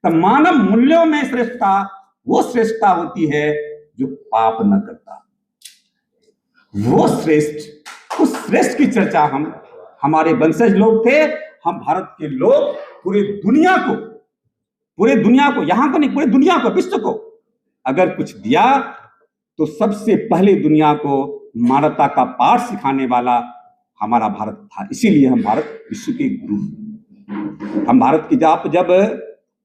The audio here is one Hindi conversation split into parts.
तो मानव मूल्यों में श्रेष्ठता वो श्रेष्ठता होती है जो पाप न करता। वो श्रेष्ठ, उस श्रेष्ठ की चर्चा हमारे वंशज लोग थे। हम भारत के लोग पूरे दुनिया को, यहां को नहीं, पूरे दुनिया को, विश्व को अगर कुछ दिया तो सबसे पहले दुनिया को मानवता का पाठ सिखाने वाला हमारा भारत था। इसीलिए हम भारत विश्व के गुरु। हम भारत की जब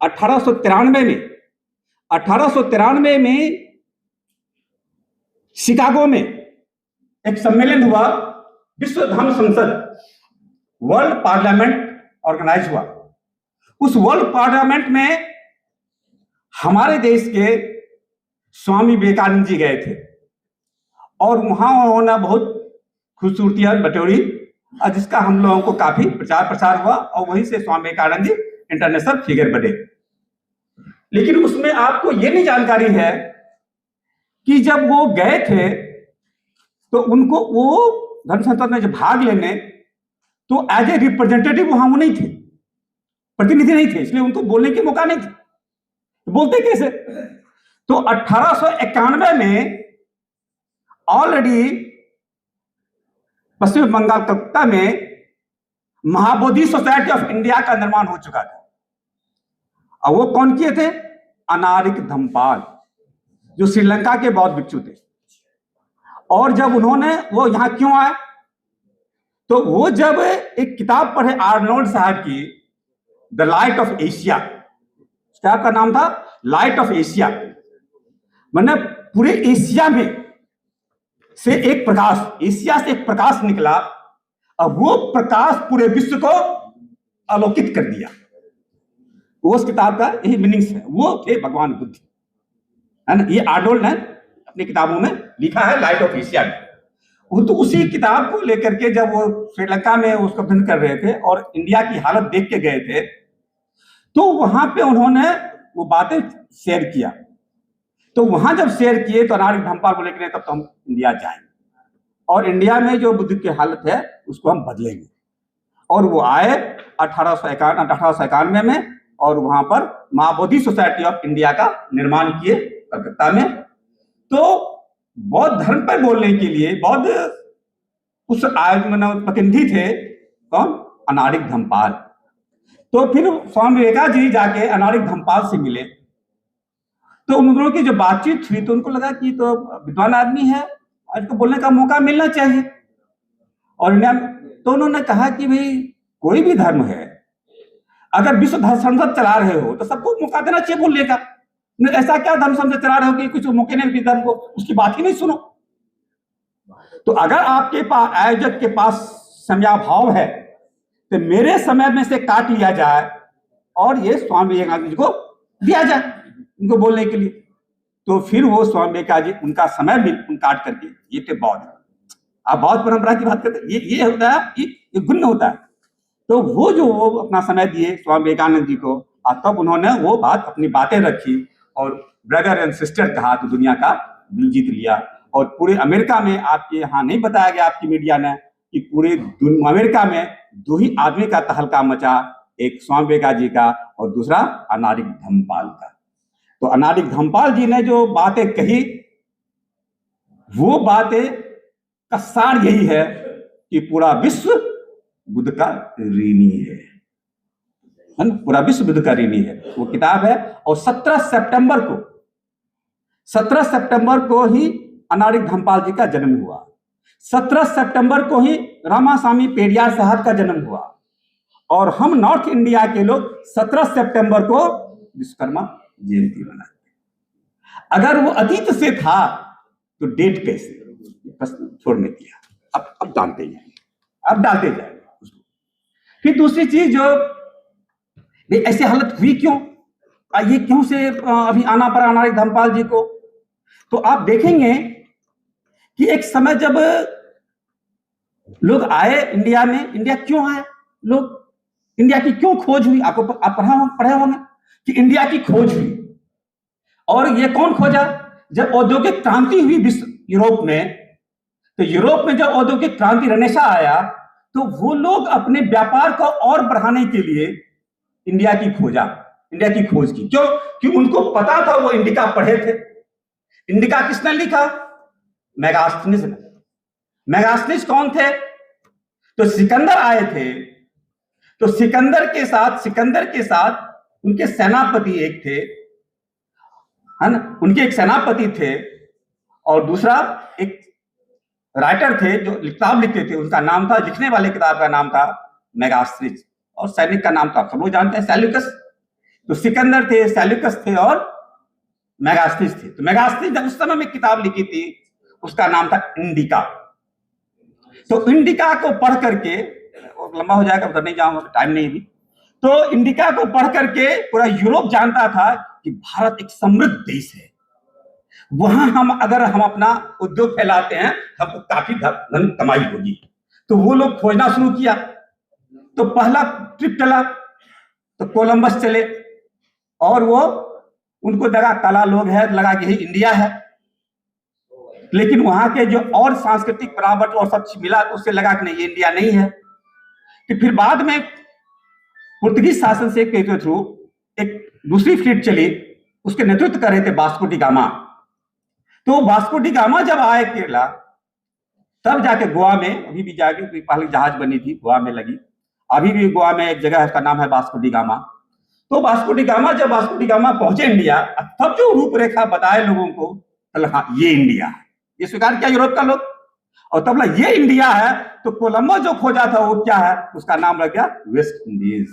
1893 में शिकागो में एक सम्मेलन हुआ, विश्व धर्म संसद, वर्ल्ड पार्लियामेंट ऑर्गेनाइज हुआ। उस वर्ल्ड पार्लियामेंट में हमारे देश के स्वामी विवेकानंद जी गए थे और वहां उन्होंने बहुत खूबसूरतियां बटोरी, जिसका हम लोगों को काफी प्रचार प्रसार हुआ और वहीं से स्वामी विवेकानंद जी इंटरनेशनल फिगर बने। लेकिन उसमें आपको यह नहीं जानकारी है कि जब वो गए थे तो उनको वो धर्म संसद में जब भाग लेने तो एज ए रिप्रेजेंटेटिव वहां वो नहीं थे, प्रतिनिधि नहीं थे, इसलिए उनको बोलने के मौका नहीं थे। तो बोलते कैसे? तो 1891 में ऑलरेडी पश्चिम बंगाल कलकत्ता में महाबोधि सोसाइटी ऑफ इंडिया का निर्माण हो चुका था। और वो कौन किए थे? अनारिक धम्पाल, जो श्रीलंका के बौद्ध भिक्षु थे। और जब उन्होंने, वो यहां क्यों आए? तो वो जब एक किताब पढ़े आर्नोल्ड साहब की, द लाइट ऑफ एशिया, किताब का नाम था लाइट ऑफ एशिया, मतलब पूरे एशिया में से एक प्रकाश, एशिया से एक प्रकाश निकला और वो प्रकाश पूरे विश्व को आलोकित कर दिया। वो उस किताब का यही मीनिंग्स है। वो थे भगवान बुद्ध, है ना। ये आर्नोल्ड ने अपनी किताबों में लिखा है, लाइट ऑफ एशिया में। वो तो उसी किताब को लेकर के जब वो श्रीलंका में उसको अध्ययन कर रहे थे और इंडिया की हालत देख के गए थे, तो वहां पे उन्होंने वो बातें शेयर किया। तो वहां जब शेयर किए तो अनारिक धम्पाल को लेकर तब तो हम इंडिया जाएंगे और इंडिया में जो बुद्ध की हालत है उसको हम बदलेंगे। और वो आए 1891 में और वहां पर महाबोधि सोसाइटी ऑफ इंडिया का निर्माण किए कलकत्ता में। तो बौद्ध धर्म पर बोलने के लिए बौद्ध उस प्रतिनिधि थे कौन? अनारिक धम्पाल। तो फिर स्वामी विवेकानंद जी जाके अनारिक धम्पाल से मिले तो उन दोनों की जो बातचीत हुई तो उनको लगा कि तो विद्वान आदमी है, आज को बोलने का मौका मिलना चाहिए। और इंडिया तो उन्होंने कहा कि भाई कोई भी धर्म है, अगर विश्व धर्म संसद चला रहे हो तो सबको मौका देना चाहिए बोलने का। ऐसा क्या धर्म संसद चला रहे हो कि कुछ मौके नहीं धर्म को, उसकी बात ही नहीं सुनो। तो अगर आपके पास आयोजक के पास समयाभाव है तो मेरे समय में से काट लिया जाए और ये स्वामी विवेकानंद जी को दिया जाए उनको बोलने के लिए। तो फिर वो स्वामी विवेकानंद जी उनका समय भी काट करके, ये थे बौद्ध। आप बौद्ध परंपरा की बात करते, ये होता है, ये गुण होता है। तो वो जो वो अपना समय दिए स्वामी विवेकानंद जी को, और तब उन्होंने वो बात, अपनी बातें रखी और ब्रदर एंड सिस्टर कहा तो दुनिया का दिल जीत लिया। और पूरे अमेरिका में, आपके यहाँ नहीं बताया गया आपकी मीडिया ने, कि पूरे अमेरिका में दो ही आदमी का तहलका मचा, एक स्वामी विवेकानंद जी का और दूसरा अनारिक धम्पाल का। तो अनारिक धम्पाल जी ने जो बातें कही, वो बातें का सार यही है कि पूरा विश्व बुद्ध का ऋणी है, पूरा विश्व बुद्ध का ऋणी है। वो किताब है। और 17 सितंबर को ही अनारिक धम्पाल जी का जन्म हुआ। 17 सितंबर को ही रामास्वामी पेरियार साहब का जन्म हुआ। और हम नॉर्थ इंडिया के लोग 17 सितंबर को विश्वकर्मा जयंती मनाते हैं। अगर वो अतीत से था तो डेट कैसे? प्रश्न छोड़ने दिया। अब डालते जाएंगे, अब डालते जाएंगे उसको। फिर दूसरी चीज, जो ऐसी हालत हुई क्यों, ये क्यों से अभी आना पड़ा अनारिक धम्पाल जी को? तो आप देखेंगे कि एक समय जब लोग आए इंडिया में, इंडिया क्यों आए लोग, इंडिया की क्यों खोज हुई? आपको आप पढ़े होंगे कि इंडिया की खोज हुई। और ये कौन खोजा? जब औद्योगिक क्रांति हुई विश्व यूरोप में, तो यूरोप में जब औद्योगिक क्रांति रेनेसां आया तो वो लोग अपने व्यापार को और बढ़ाने के लिए इंडिया की खोजा। इंडिया की खोज की। क्यों? कि उनको पता था, वो इंडिका पढ़े थे। इंडिका किसने लिखा? मेगास्थनीज ने। मेगास्थनीज कौन थे? तो सिकंदर आए थे, तो सिकंदर के साथ उनके सेनापति एक थे, है ना, उनके एक सेनापति थे, और दूसरा एक राइटर थे जो किताब लिखते थे, उनका नाम था, लिखने वाले किताब का नाम था मेगास्थनीज, और सैनिक का नाम था, सब लोग जानते हैं, सेल्यूकस। तो सिकंदर थे, सेल्यूकस थे, और मेगास्थनीज थे। तो मेगास्थनीज ने उस समय में किताब लिखी थी, उसका नाम था इंडिका। तो इंडिका को पढ़ करके, लंबा हो जाएगा, उधर नहीं जाऊंगा, टाइम नहीं भी। तो इंडिका को पढ़ करके पूरा यूरोप जानता था कि भारत एक समृद्ध देश है, वहां अगर हम अपना उद्योग फैलाते हैं, हमको काफी धन कमाई होगी। तो वो लोग खोजना शुरू किया। तो पहला ट्रिप चला, तो कोलंबस चले, और वो उनको लगा काला लोग है, लगा कि इंडिया है, लेकिन वहां के जो और सांस्कृतिक बनावट और सब मिला, तो उससे लगा कि नहीं, ये इंडिया नहीं है। तो फिर बाद में पुर्तगीज शासन से के थ्रू एक दूसरी फ्लीट चली, उसके नेतृत्व कर रहे थे वास्को डी गामा। तो वास्को डी गामा जब आए केरला, तब जाके गोवा में, अभी भी जाके पहले जहाज बनी थी, गोवा में लगी, अभी भी गोवा में एक जगह है, उसका नाम है वास्को डी गामा। तो वास्को डी गामा जब वास्को डी गामा पहुंचे इंडिया, तब जो रूपरेखा बताए लोगों को, हाँ ये इंडिया है, ये स्वीकार किया यूरोप का लोग, और तब लगा ये इंडिया है। तो कोलंबस जो खोजा था वो क्या है, उसका नाम रख गया वेस्ट इंडीज,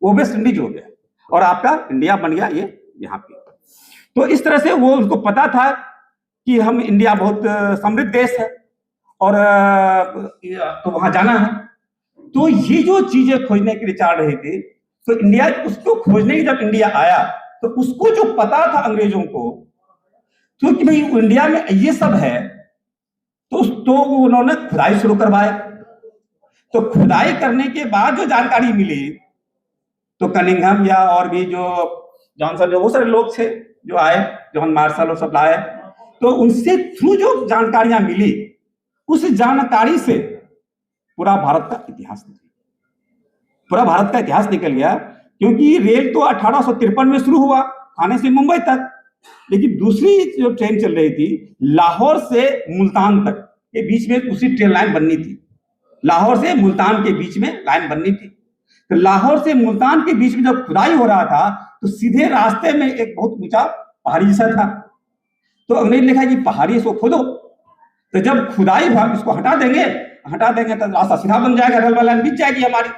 वो वेस्ट इंडीज हो गया, और आपका इंडिया बन गया ये यहाँ पे। तो इस तरह से वो उनको पता था कि हम इंडिया बहुत समृद्ध देश है, और तो वहां जाना है। तो ये जो चीजें खोजने के लिए चाह रहे थे, तो इंडिया उसको खोजने की जब इंडिया आया, तो उसको जो पता था अंग्रेजों को, तो कि भाई इंडिया में ये सब है, तो उन्होंने खुदाई शुरू करवाए। तो खुदाई करने के बाद जो जानकारी मिली, तो कनिंघम या और भी जो जॉनसन, जो वो सारे लोग थे जो आए, जॉन मार्शल और सब लाए, तो उनसे थ्रू जो जानकारियां मिली, उस जानकारी से पूरा भारत का इतिहास निकल गया। क्योंकि रेल तो 1853 में शुरू हुआ थाने से मुंबई तक, लेकिन दूसरी जो ट्रेन चल रही थी लाहौर से मुल्तान तक के बीच में, दूसरी ट्रेन लाइन बननी थी, लाहौर से मुल्तान के बीच में लाइन बननी थी। तो लाहौर से मुल्तान के बीच में जब खुदाई हो रहा था, तो सीधे रास्ते में एक बहुत ऊंचा पहाड़ी जैसा था। तो अंग्रेज ने लिखा कि पहाड़ी इसको खोदो, तो जब खुदाई इसको हटा देंगे तो रास्ता सीधा बन जाएगा, रेलवे लाइन बिछ जाएगी हमारी।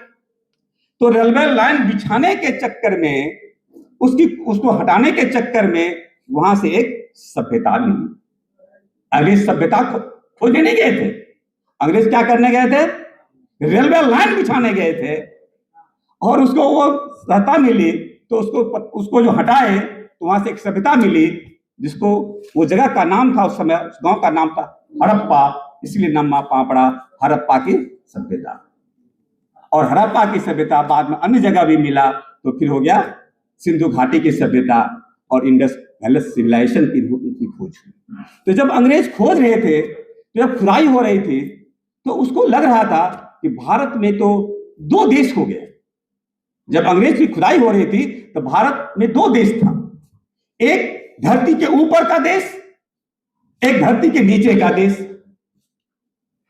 तो रेलवे लाइन बिछाने के चक्कर में, उसको हटाने के चक्कर में, वहां से एक सभ्यता मिली। अंग्रेज सभ्यता खोजने नहीं गए थे, अंग्रेज क्या करने गए थे, रेलवे लाइन बिछाने गए थे, और उसको वो सभ्यता मिली। तो उसको जो हटाए, तो वहां से एक सभ्यता मिली, जिसको वो जगह का नाम था, उस समय उस गांव का नाम था हड़प्पा, इसलिए नम्मा पापड़ा, हड़प्पा की सभ्यता। और हड़प्पा की सभ्यता बाद में अन्य जगह भी मिला, तो फिर हो गया सिंधु घाटी की सभ्यता और इंडस वैली सिविलाइजेशन की खोज। तो जब अंग्रेज खोज रहे थे, तो जब खुदाई हो रही थी, तो उसको लग रहा था कि भारत में तो दो देश हो गए। जब अंग्रेज की खुदाई हो रही थी, तो भारत में दो देश था, एक धरती के ऊपर का देश, एक धरती के नीचे का देश।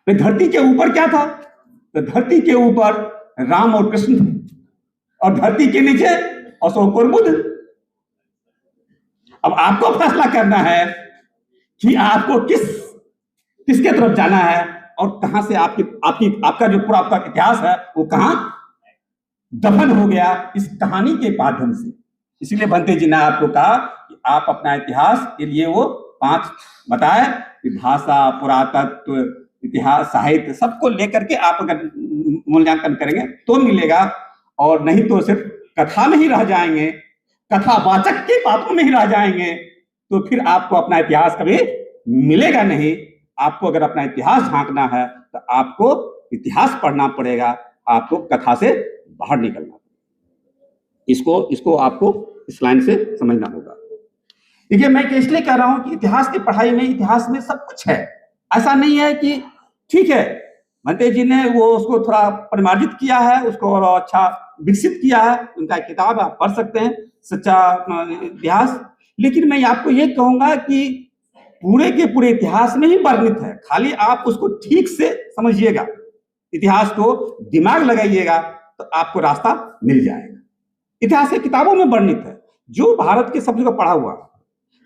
तो धरती के ऊपर क्या था, तो धरती के ऊपर राम और कृष्ण थे, और धरती के नीचे अशोक और बुद्ध। अब आपको फैसला करना है कि आपको किसके तरफ जाना है, और कहां से आपका जो पूरा आपका इतिहास है वो कहां दफन हो गया इस कहानी के माध्यम से। इसीलिए बंते जी ने आपको कहा कि आप अपना इतिहास के लिए वो 5 बताए कि भाषा, पुरातत्व, इतिहास, साहित्य, सबको लेकर के आप अगर मूल्यांकन करेंगे तो मिलेगा, और नहीं तो सिर्फ कथा में ही रह जाएंगे, कथावाचक की बातों में ही रह जाएंगे, तो फिर आपको अपना इतिहास कभी मिलेगा नहीं। आपको अगर अपना इतिहास झांकना है, तो आपको इतिहास पढ़ना पड़ेगा, आपको कथा से बाहर निकलना। इसको आपको इस लाइन से समझना होगा। देखिए, मैं इसलिए कह रहा हूं कि इतिहास की पढ़ाई में, इतिहास में सब कुछ है। ऐसा नहीं है कि ठीक है भंते जी ने वो उसको थोड़ा परिमार्जित किया है, उसको और अच्छा विकसित किया है। उनका किताब आप पढ़ सकते हैं, सच्चा इतिहास। लेकिन मैं आपको ये कहूंगा कि पूरे के पूरे इतिहास में ही वर्णित है, खाली आप उसको ठीक से समझिएगा, इतिहास को दिमाग लगाइएगा तो आपको रास्ता मिल जाएगा। इतिहास की किताबों में वर्णित है, जो भारत के शब्द को पढ़ा हुआ,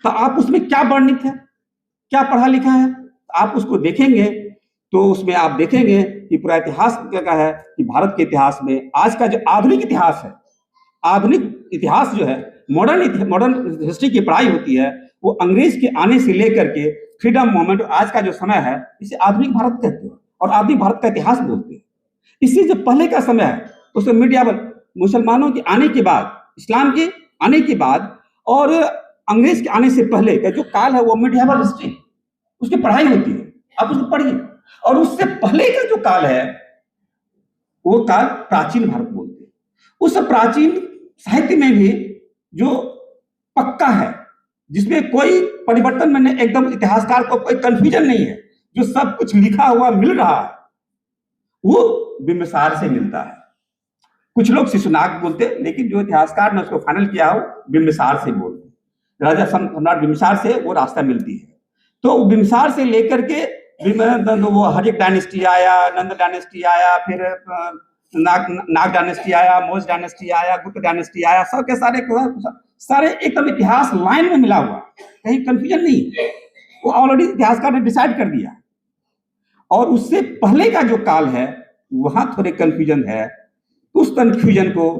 तो आप उसमें क्या वर्णित है, क्या पढ़ा लिखा है, आप उसको देखेंगे तो उसमें आप देखेंगे कि पूरा इतिहास क्या है कि भारत के इतिहास में आज का जो आधुनिक इतिहास है, आधुनिक इतिहास जो है, मॉडर्न हिस्ट्री की पढ़ाई होती है, वो अंग्रेज के आने से लेकर के फ्रीडम मूवमेंट आज का जो समय है, इसे आधुनिक भारत कहते हैं और आधुनिक भारत का इतिहास बोलते हैं। इससे जो पहले का समय है, उसमें मीडियावल मुसलमानों के आने के बाद, इस्लाम के आने के बाद और अंग्रेज के आने से पहले का जो काल है, वो मीडियावल हिस्ट्री, उसकी पढ़ाई होती है, आप उसको पढ़िए। और उससे पहले का जो काल है, वो काल प्राचीन भारत बोलते हैं। उस प्राचीन साहित्य में भी जो पक्का है, जिसमें कोई परिवर्तन मैंने एकदम इतिहासकार को कोई कंफ्यूजन नहीं है, जो सब कुछ लिखा हुआ मिल रहा है, वो बिंबिसार से मिलता है। कुछ लोग शिशुनाग बोलते हैं, लेकिन जो इतिहासकार ने उसको फाइनल किया हो, बिंबिसार से बोलते हैं। राजा सम्राट बिंबिसार से वो रास्ता मिलती है। तो बिंबिसार से लेकर के वो हर्यक डायनेस्टी आया, नंद डायनेस्टी आया, फिर नाग डायनेस्टी आया, मोज डायनेस्टी आया, गुप्त डायनेस्टी आया, सब के सारे एकदम इतिहास लाइन में मिला हुआ, कहीं कंफ्यूजन नहीं, वो ऑलरेडी इतिहासकार ने डिसाइड कर दिया। और उससे पहले का जो काल है, वहां थोड़े कंफ्यूजन है, उस कंफ्यूजन को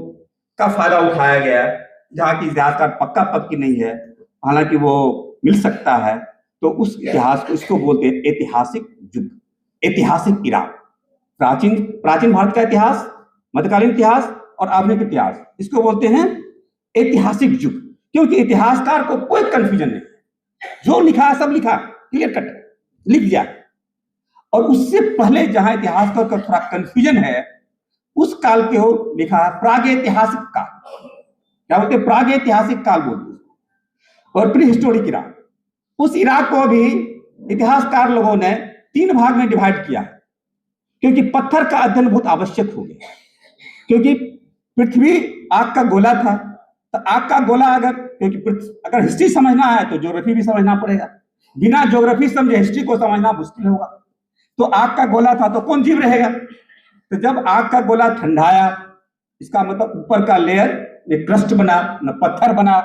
का फायदा उठाया गया, जहाँ की इतिहासकार पक्का पक्की नहीं है, हालांकि वो मिल सकता है। तो उस इतिहास को, इसको बोलते हैं ऐतिहासिक युग, ऐतिहासिक इरा। प्राचीन भारत का इतिहास, मध्यकालीन इतिहास और आधुनिक इतिहास, इसको बोलते हैं ऐतिहासिक युग, क्योंकि इतिहासकार को कोई कंफ्यूजन नहीं, जो लिखा है सब लिखा, क्लियर कट लिख दिया। और उससे पहले जहां इतिहास का थोड़ा कंफ्यूजन है, उस काल के हो लिखा है प्रागैतिहासिक काल। क्या बोलते हैं? प्रागैतिहासिक काल बोलते हैं। और प्री हिस्टोरिक इरा, उस इरा को भी इतिहासकार लोगों ने 3 भाग में डिवाइड किया, क्योंकि पत्थर का अध्ययन बहुत आवश्यक हो गया। क्योंकि पृथ्वी आग का गोला था, तो आग का गोला अगर हिस्ट्री समझना है तो ज्योग्राफी भी समझना पड़ेगा। बिना ज्योग्राफी समझे हिस्ट्री को समझना मुश्किल होगा। तो आग का गोला था तो कौन जीव रहेगा? तो जब आग का गोला ठंडाया, इसका मतलब ऊपर का लेयर में क्रस्ट बना, न पत्थर बना।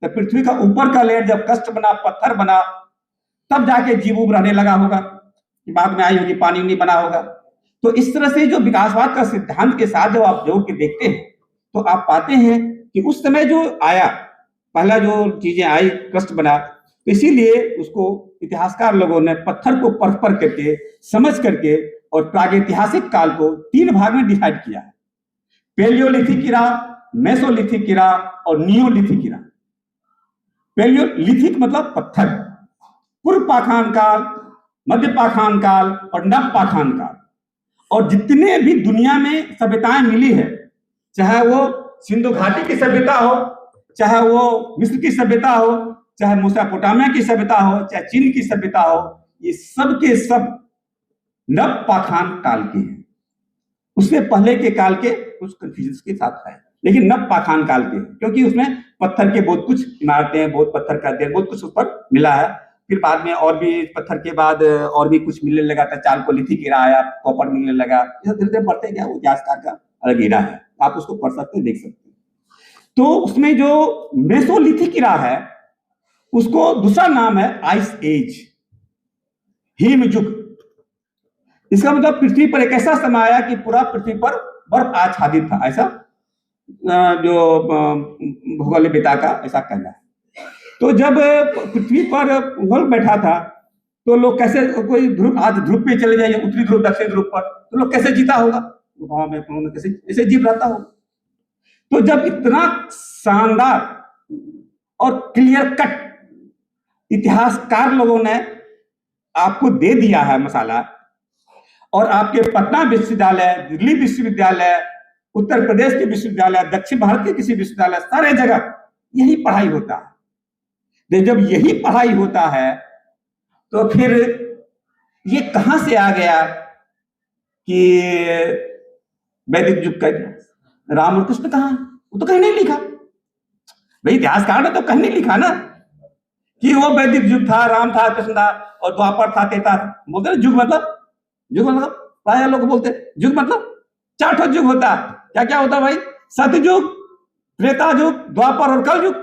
तो पृथ्वी का ऊपर का लेयर जब क्रस्ट बना, पत्थर बना, तब जाके जीव उब रहने लगा होगा, बाद में आई होगी, पानी नहीं बना होगा। तो इस तरह से जो विकासवाद का सिद्धांत के साथ जब आप जोड़ के देखते हैं, तो आप पाते हैं कि उस समय जो आया, पहला जो चीजें आई, क्रस्ट बना, तो इसीलिए उसको इतिहासकार लोगों ने पत्थर को परख करके, समझ करके और प्रागैतिहासिक काल को 3 भाग में डिवाइड किया है। पेलियोलिथिक इरा, मेसोलिथिक इरा और नियोलिथिक इरा। पेलियोलिथिक मतलब पत्थर, पूर्व पाषाण काल, मध्य पाषाण काल और नव पाषाण काल। और जितने भी दुनिया में सभ्यताएं मिली है, चाहे वो सिंधु घाटी की सभ्यता हो, चाहे वो मिस्र की सभ्यता हो, चाहे मेसोपोटामिया की सभ्यता हो, चाहे चीन की सभ्यता हो, ये सब के सब नव पाषाण काल के हैं। उससे पहले के काल के कुछ कंफ्यूजन के साथ है, लेकिन नव पाषाण काल के, क्योंकि उसमें पत्थर के बहुत कुछ इमारतें, बहुत पत्थर का देर, बहुत कुछ उस पर मिला है। फिर बाद में और भी पत्थर के बाद और भी कुछ मिलने लगा था, चालकोलिथिक इरा आया, कॉपर मिलने लगा। धीरे धीरे बढ़ते गया, वो इतिहासकार का अलग इरा है, आप उसको पढ़ सकते हैं, देख सकते हैं। तो उसमें जो मेसोलिथिक इरा है, उसको दूसरा नाम है आइस एज, हिम युग। इसका मतलब पृथ्वी पर एक ऐसा समय आया कि पूरा पृथ्वी पर बर्फ आच्छादित था, ऐसा जो भूगोलविदा का ऐसा कहना है। तो जब पृथ्वी पर उगल बैठा था, तो लोग कैसे, कोई ध्रुव, आज ध्रुव पे चले जाइए, उत्तरी ध्रुव, दक्षिण ध्रुव पर, तो लोग कैसे जीता होगा, गांव में कैसे ऐसे जीव रहता होगा। तो जब इतना शानदार और क्लियर कट इतिहासकार लोगों ने आपको दे दिया है मसाला, और आपके पटना विश्वविद्यालय, दिल्ली विश्वविद्यालय, उत्तर प्रदेश के विश्वविद्यालय, दक्षिण भारत के किसी विश्वविद्यालय, सारे जगह यही पढ़ाई होता है। जब यही पढ़ाई होता है, तो फिर ये कहां से आ गया कि वैदिक युग का इतिहास, राम और कृष्ण कहाँ? वो तो कहीं नहीं लिखा भाई, इतिहासकार ने तो कहीं नहीं लिखा ना कि वो वैदिक युग था, राम था, कृष्ण था और द्वापर था, त्रेता था। बोलते ना युग मतलब प्राय लोग बोलते युग मतलब 4 ठो युग होता। क्या क्या होता भाई? सतयुग, त्रेता युग, द्वापर और कल युग।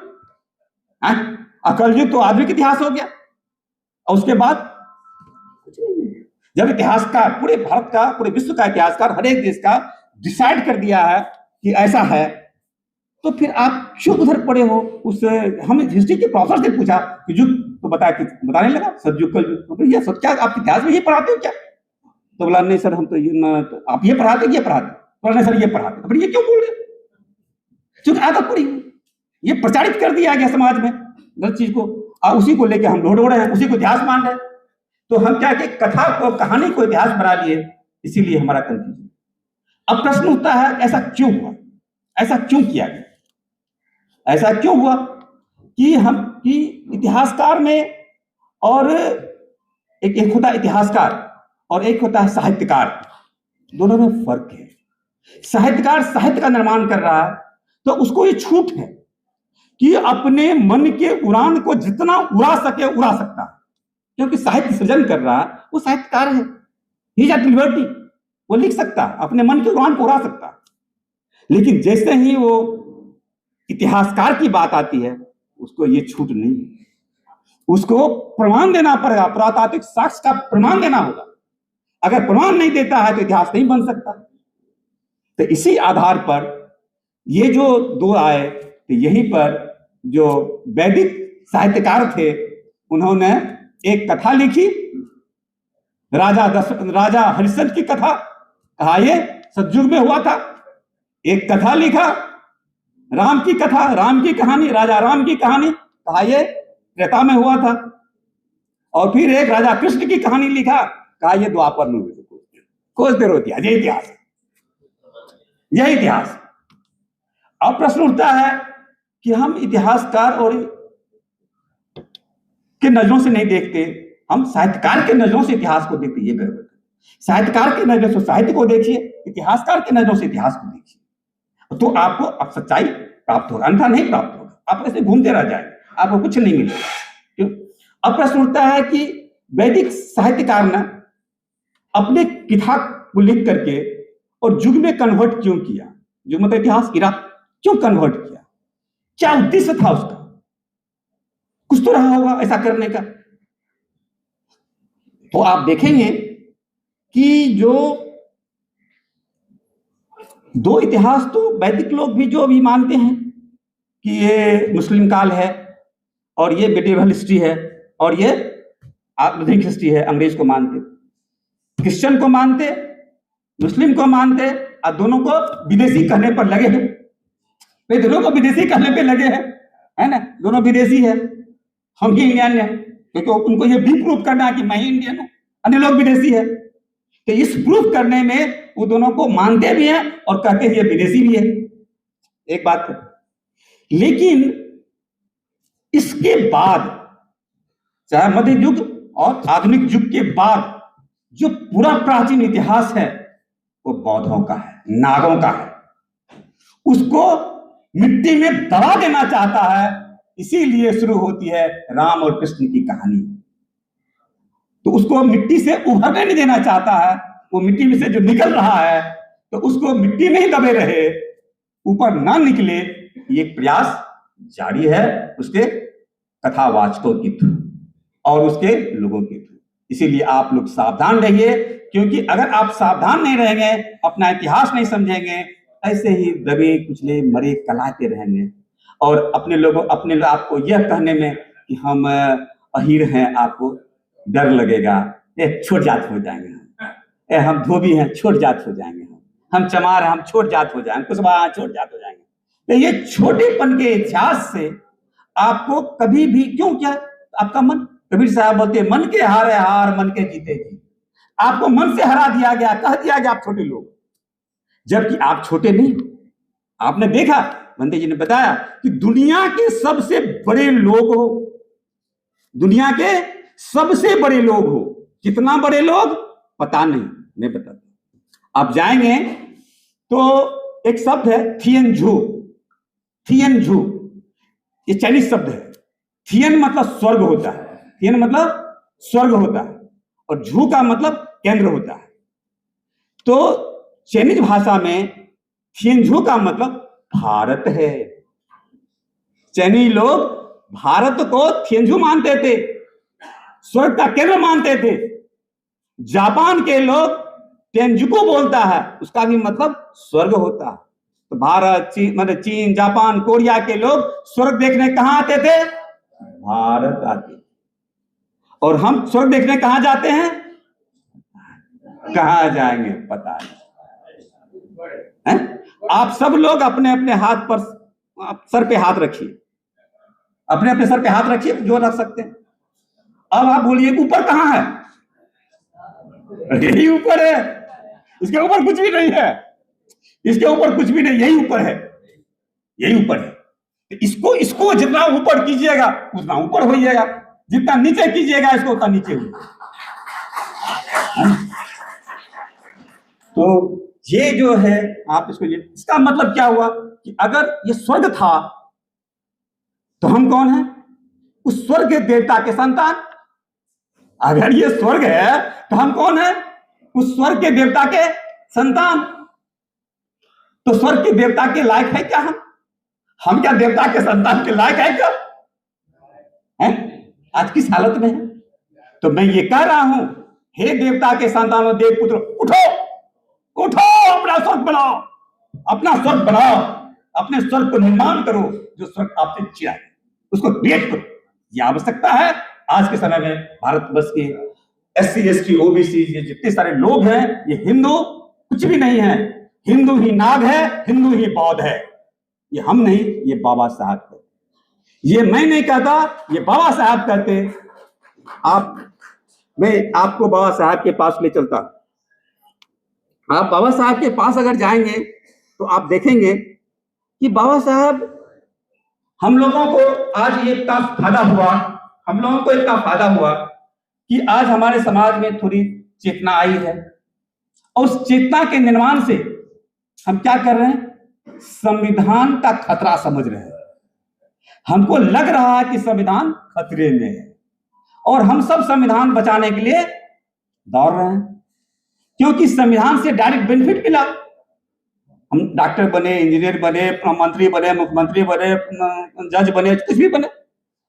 कल युग तो आधुनिक इतिहास हो गया। और उसके बाद जब इतिहासकार, पूरे भारत का, पूरे विश्व का इतिहासकार, हर एक देश का डिसाइड कर दिया है कि ऐसा है, तो फिर आप क्यों उधर पड़े हो? उस हम हिस्ट्री के प्रोफेसर से पूछा कि युग तो बताने लगा सतयुग कल युग। तो ये सब क्या आप इतिहास में ये पढ़ाते हो क्या? तो बोला नहीं सर, हम तो ये तो आप ये पढ़ाते, ये पढ़ाते। बोला नहीं सर, ये पढ़ाते। तो फिर ये क्यों बोल रहे? क्योंकि आदत पड़ी, ये प्रचारित कर दिया गया समाज में गलत चीज को, और उसी को लेकर हम लोड रहे हैं, उसी को इतिहास मान रहे हैं। तो हम क्या कि कथा को, कहानी को इतिहास बना लिए, इसीलिए हमारा कंफ्यूजन। अब प्रश्न उठता है ऐसा क्यों हुआ, ऐसा क्यों किया गया, ऐसा क्यों हुआ कि इतिहासकार में, और एक होता है इतिहासकार और एक होता है साहित्यकार, दोनों में फर्क है। साहित्यकार साहित्य का निर्माण कर रहा है तो उसको ये छूट है कि अपने मन के उड़ान को जितना उड़ा सके उड़ा सकता है, क्योंकि साहित्य सृजन कर रहा है, वो साहित्यकार है, ही एट लिबर्टी, वो लिख सकता है, अपने मन के उड़ान को उड़ा सकता है। लेकिन जैसे ही वो इतिहासकार की बात आती है, उसको ये छूट नहीं है, उसको प्रमाण देना पड़ेगा, पुरातात्विक साक्ष्य का प्रमाण देना होगा। अगर प्रमाण नहीं देता है तो इतिहास नहीं बन सकता। तो इसी आधार पर ये जो दो आए, तो यहीं पर जो वैदिक साहित्यकार थे, उन्होंने एक कथा लिखी, राजा हरिश्चंद्र की कथा, कहा ये सतयुग में हुआ था। एक कथा लिखा राम की कथा, राम की कहानी, राजा राम की कहानी, कहा ये त्रेता में हुआ था। और फिर एक राजा कृष्ण की कहानी लिखा, कहा ये द्वापर में हुई। कुछ देर होती है, यही इतिहास, यही इतिहास। अब प्रश्न उठता है कि हम इतिहासकार और के नजरों से नहीं देखते, हम साहित्यकार के नजरों से इतिहास को देखते। ये गड़बड़। साहित्यकार के नजरों से साहित्य को देखिए, इतिहासकार के नजरों से इतिहास को देखिए, तो आपको अब सच्चाई प्राप्त होगा, अन्यथा नहीं प्राप्त होगा। आप ऐसे घूमते रह जाएंगे, आपको कुछ नहीं मिलेगा। क्यों? अब प्रश्न उठता है कि वैदिक साहित्यकार ने अपने किताब को लिख करके और युग में कन्वर्ट क्यों किया? युग मतलब इतिहास, इरा क्यों कन्वर्ट किया? क्या उद्देश्य था उसका? कुछ तो रहा होगा ऐसा करने का। तो आप देखेंगे कि जो दो इतिहास तो वैदिक लोग भी जो अभी मानते हैं कि ये मुस्लिम काल है और ये मेडिवल हिस्ट्री है और ये आधुनिक हिस्ट्री है, अंग्रेज को मानते, क्रिश्चियन को मानते, मुस्लिम को मानते, और दोनों को विदेशी कहने पर लगे हैं। वे दोनों को विदेशी कहने पे लगे हैं, है ना? दोनों विदेशी है, हम ही इंडियन है, क्योंकि उनको ये भी प्रूफ करना है कि मैं ही इंडियन हूं, अन्य लोग विदेशी है। तो इस प्रूफ करने में वो दोनों को मानते भी हैं और कहते हैं ये विदेशी भी है। एक बात है। लेकिन इसके बाद, चाहे मध्य युग और आधुनिक युग के बाद, जो पूरा प्राचीन इतिहास है वो बौद्धों का है, नागों का है। उसको मिट्टी में दबा देना चाहता है, इसीलिए शुरू होती है राम और कृष्ण की कहानी। तो उसको मिट्टी से उभरने नहीं देना चाहता है, वो मिट्टी में से जो निकल रहा है तो उसको मिट्टी में ही दबे रहे, ऊपर ना निकले, ये प्रयास जारी है उसके कथावाचकों के थ्रू और उसके लोगों के थ्रू। इसीलिए आप लोग सावधान रहिए, क्योंकि अगर आप सावधान नहीं रहेंगे, अपना इतिहास नहीं समझेंगे, ऐसे ही दबे कुचले मरे कलाते रहेंगे और अपने आपको यह कहने में कि हम अहीर हैं, आपको डर लगेगा, छोट जात हो जाएंगे हम धोबी हैं, छोट जात हो जाएंगे हम चमार हैं, हम छोट जात हो जाएंगे, कुशवाहा छोट जात हो जाएंगे। तो ये छोटेपन के इतिहास से आपको कभी भी, क्यों, क्या आपका मन, कबीर साहब बोलते हैं, मन के हारे हार, मन के जीते जीत। आपको मन से हरा दिया गया, कह दिया गया आप छोटे लोग, जबकि आप छोटे नहीं। आपने देखा, बंदे जी ने बताया कि दुनिया के सबसे बड़े लोग हो, दुनिया के सबसे बड़े लोग हो, कितना बड़े लोग पता नहीं, मैं बताता हूं। आप जाएंगे तो एक शब्द है थियनझू। थियनझू ये चाइनीज शब्द है। थियन मतलब स्वर्ग होता है, थियन मतलब स्वर्ग होता है, और झू का मतलब केंद्र होता है। तो चाइनीज भाषा में थियनझू का मतलब भारत है। चाइनीज लोग भारत को थियनझू मानते थे, स्वर्ग का केंद्र मानते थे। जापान के लोग टेंजुको बोलता है, उसका भी मतलब स्वर्ग होता है। तो भारत, चीन, मतलब चीन, जापान, कोरिया के लोग स्वर्ग देखने कहां आते थे? भारत आते। और हम स्वर्ग देखने कहां जाते हैं? कहां जाएंगे पता नहीं। आप सब लोग अपने अपने हाथ पर, सर पे हाथ रखिए, अपने अपने सर पे हाथ रखिए जो रख सकते हैं। अब आप बोलिए ऊपर कहां है? यही ऊपर है, इसके ऊपर कुछ भी नहीं है, इसके ऊपर कुछ भी नहीं, यही ऊपर है, यही ऊपर है। इसको इसको जितना ऊपर कीजिएगा उतना ऊपर हो जाएगा, जितना नीचे कीजिएगा इसको उतना नीचे हो। तो ये जो है आप इसको, ये इसका मतलब क्या हुआ कि अगर ये स्वर्ग था तो हम कौन है? उस स्वर्ग के देवता के संतान। अगर ये स्वर्ग है तो हम कौन है? उस स्वर्ग के देवता के संतान। तो स्वर्ग के देवता के लायक है क्या हम क्या देवता के संतान के लायक है क्या? है? आज किस हालत में है? तो मैं ये कह रहा हूं, हे देवता के संतानों, देव पुत्र, उठो उठो, अपना स्वर्ग बनाओ, अपना स्वर्ग बनाओ, अपने स्वर्ग को निर्माण करो। जो स्वर्ग आपसे चिरा है उसको क्रिएट करो। ये आवश्यकता है आज के समय में। भारतवर्ष के SC ST OBC ये जितने सारे लोग हैं, ये हिंदू कुछ भी नहीं है। हिंदू ही नाग है, हिंदू ही बौद्ध है। ये हम नहीं, ये बाबा साहब कहते। ये मैं नहीं कहता, ये बाबा साहब कहते। मैं आपको बाबा साहब के पास ले चलता। आप बाबा साहब के पास अगर जाएंगे तो आप देखेंगे कि बाबा साहब, हम लोगों को आज ये इतना फायदा हुआ, हम लोगों को इतना फायदा हुआ कि आज हमारे समाज में थोड़ी चेतना आई है। और उस चेतना के निर्माण से हम क्या कर रहे हैं? संविधान का खतरा समझ रहे हैं। हमको लग रहा है कि संविधान खतरे में है और हम सब संविधान बचाने के लिए दौड़ रहे हैं, क्योंकि संविधान से डायरेक्ट बेनिफिट मिला। हम डॉक्टर बने, इंजीनियर बने, मंत्री बने, मुख्यमंत्री बने, जज बने, कुछ भी बने,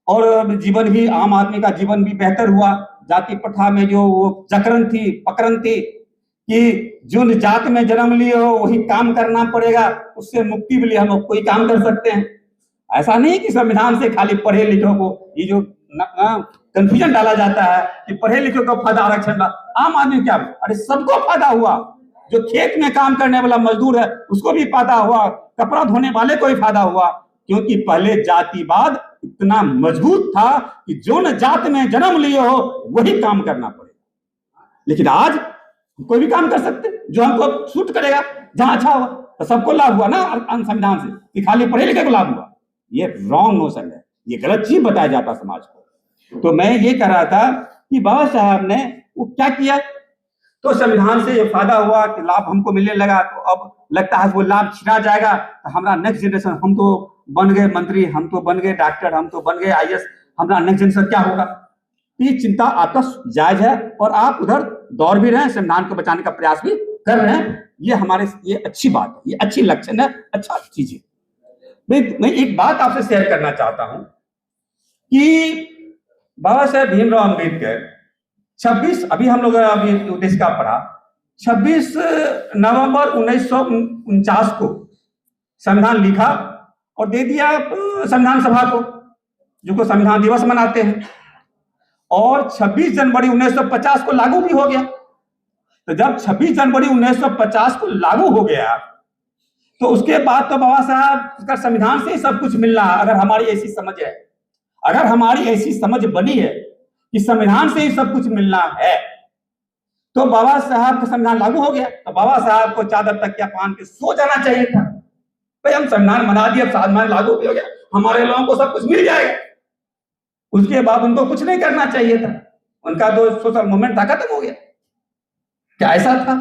और जीवन भी, आम आदमी का जीवन भी बेहतर हुआ। जाति प्रथा में जो वो जकड़न थी, पकड़न थी कि जो जात में जन्म लिए हो वही काम करना पड़ेगा, उससे मुक्ति के लिए हम कोई काम कर सकते हैं। ऐसा नहीं कि संविधान से खाली पढ़े लिखे को, ये जो कंफ्यूजन डाला जाता है कि पढ़े लिखे को फायदा आरक्षण, आम आदमी क्या, अरे सबको फायदा हुआ। जो खेत में काम करने वाला मजदूर है उसको भी फायदा हुआ, कपड़ा धोने वाले को भी फायदा हुआ, क्योंकि पहले जातिवाद इतना मजबूत था कि जो न जात में जन्म लिए हो वही काम करना पड़ेगा। लेकिन आज कोई भी काम कर सकते, जो हमको सूट करेगा, जहां अच्छा होगा। तो सबको लाभ हुआ ना संविधान से, कि खाली पढ़े लिखे को लाभ हुआ। ये रॉन्ग नोशन है, ये गलत चीज बताया जाता समाज को। तो मैं ये कह रहा था कि बाबा साहब ने वो क्या किया, तो संविधान से ये फायदा हुआ कि लाभ हमको मिलने लगा। तो अब लगता है वो लाभ छिना जाएगा तो हमारा नेक्स्ट जनरेशन, हम तो बन गए मंत्री, हम तो बन गए डॉक्टर, हम तो बन गए IAS, हमारा नेक्स्ट जनरेशन क्या होगा? ये चिंता आपका जायज है और आप उधर दौड़ भी रहे हैं, संविधान को बचाने का प्रयास भी कर रहे हैं। ये अच्छी बात है, ये अच्छी लक्षण है, अच्छा चीज है। मैं एक बात आपसे शेयर करना चाहता हूं कि बाबा साहेब भीमराव अम्बेडकर 26, अभी हम लोग अभी उद्देश्य का पढ़ा, 26 नवंबर 1949 को संविधान लिखा और दे दिया संविधान सभा को, जो संविधान दिवस मनाते हैं। और 26 जनवरी 1950 को लागू भी हो गया। तो जब 26 जनवरी 1950 को लागू हो गया तो उसके बाद तो बाबा साहब का संविधान से ही सब कुछ मिलना है। अगर हमारी ऐसी समझ है, अगर हमारी ऐसी समझ बनी है कि संविधान से ही सब कुछ मिलना है, तो बाबा साहब का संविधान लागू हो गया तो बाबा साहब को चादर तकिया पान के सो जाना चाहिए था। भाई हम संविधान बना दिया, संविधान लागू भी हो गया, हमारे लोगों को सब कुछ मिल जाएगा। उसके बाद उनको कुछ नहीं करना चाहिए था, उनका जो सोशल मूवमेंट था खत्म हो गया। क्या ऐसा था?